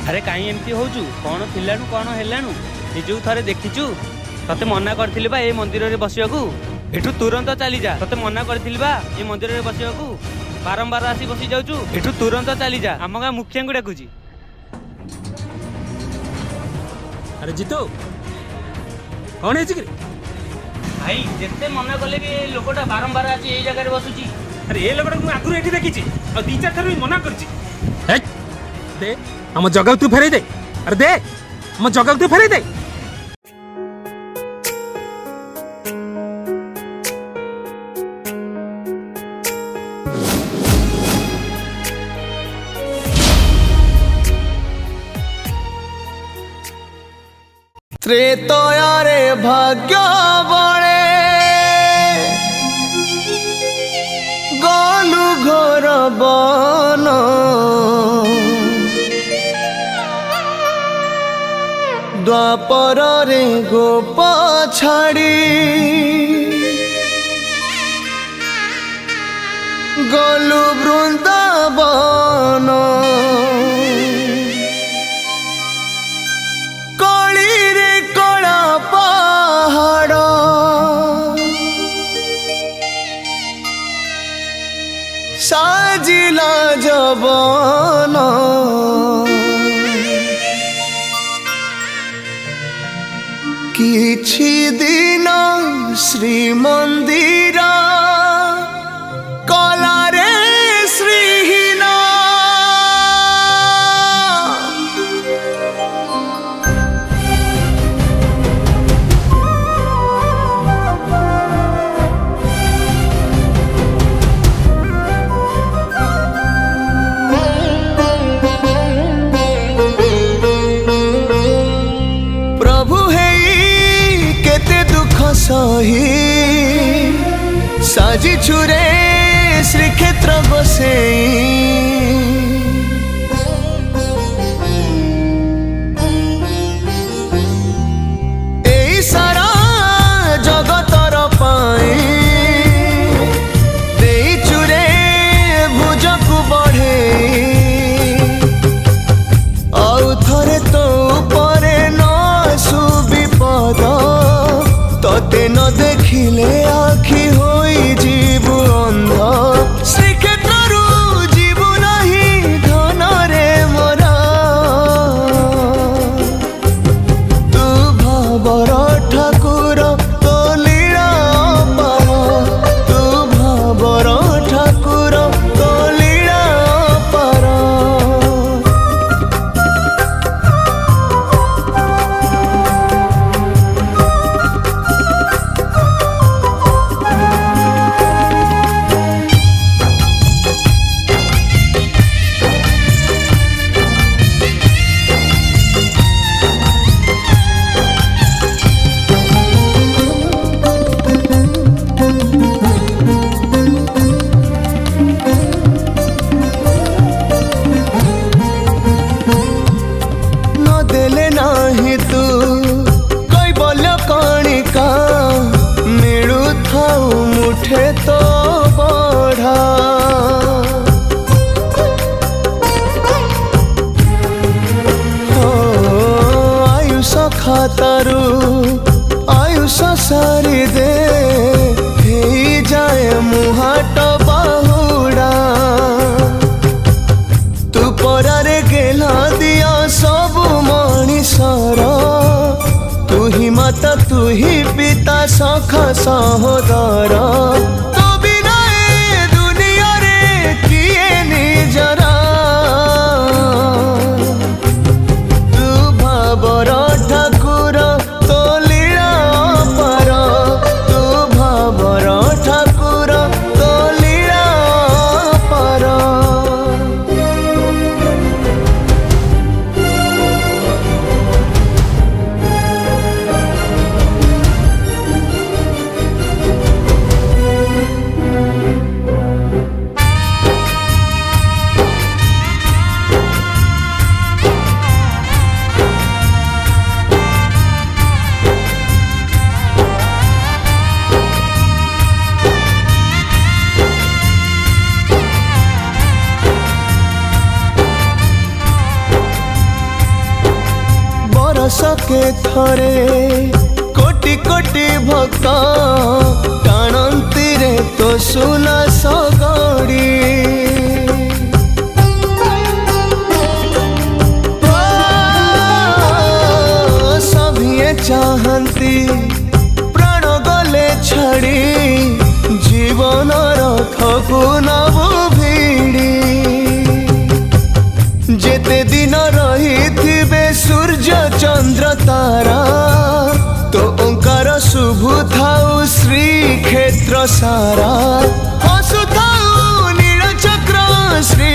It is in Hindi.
अरे कहीं एमती होजु कौन थिलानु कौन हेलानु निजु थरे देखिचु तते मना करथिली बा ए मंदिर रे बसियाकू एठू तुरंत चली जा तते मना करथिली बा ए मंदिर रे बसियाकू बारंबार आसी बसी जाउचु एठू तुरंत चली जा हम गा मुखिया को डाकुची। अरे जीतो कौन है जिगरी भाई जेते मना कले भी लोकटा बारंबार आसी ए जगह रे बसुची। अरे ए लोकटा मु आगुर एठी देखिची और दी चार थर मना करची दे हम जगह तू फेरे दे। अरे दे हम जगह तू फेरे दे। त्रेतयारे भाग्य बणे गलु घर बन द्वापर रे गोप छाड़ी गलु वृंदावन कली रे कला पहाड़ साजिला जबन किछि दिन श्रीमंदिर कला रे श्रीहीन सही साजी छुरे श्रीक्षेत्र बसे सारा जगतर पाई दे चुरे भुजकु बढ़े आउ थरे तो परे न सुविपद तते न देखिले आखि होई जीवु अंध श्रीक्षेत्रु जीवु नहीं धन रे मोरा तू भावर ठाकुर तो लीला पार तू भावर ठाकुर तो लीला पार तो बढ़ा आयुष खातारू आयुष सारी दे हे जाए मुहाट बाहुड़ा तू परारे गेला दिया सब मणिषर तू ही माता तू ही पिता सखा सहोदर तो बिना ए दुनिया रे किए निजरा तू भावर ठाकुर तो लीला पार तू भावर ठाकुर तो लीला पार बरसके थरे कोटि कोटि भक्त टाणती रे तो सुना सगड़ी सभिए चाहती प्राण गले छड़ी जीवन रथकू नबु भिड़ी जेते दिन रही थिबे सूर्य चंद्र तारा तो ओंकार शुभु थाउ श्री क्षेत्र सारा हसु थाउ नील चक्र श्री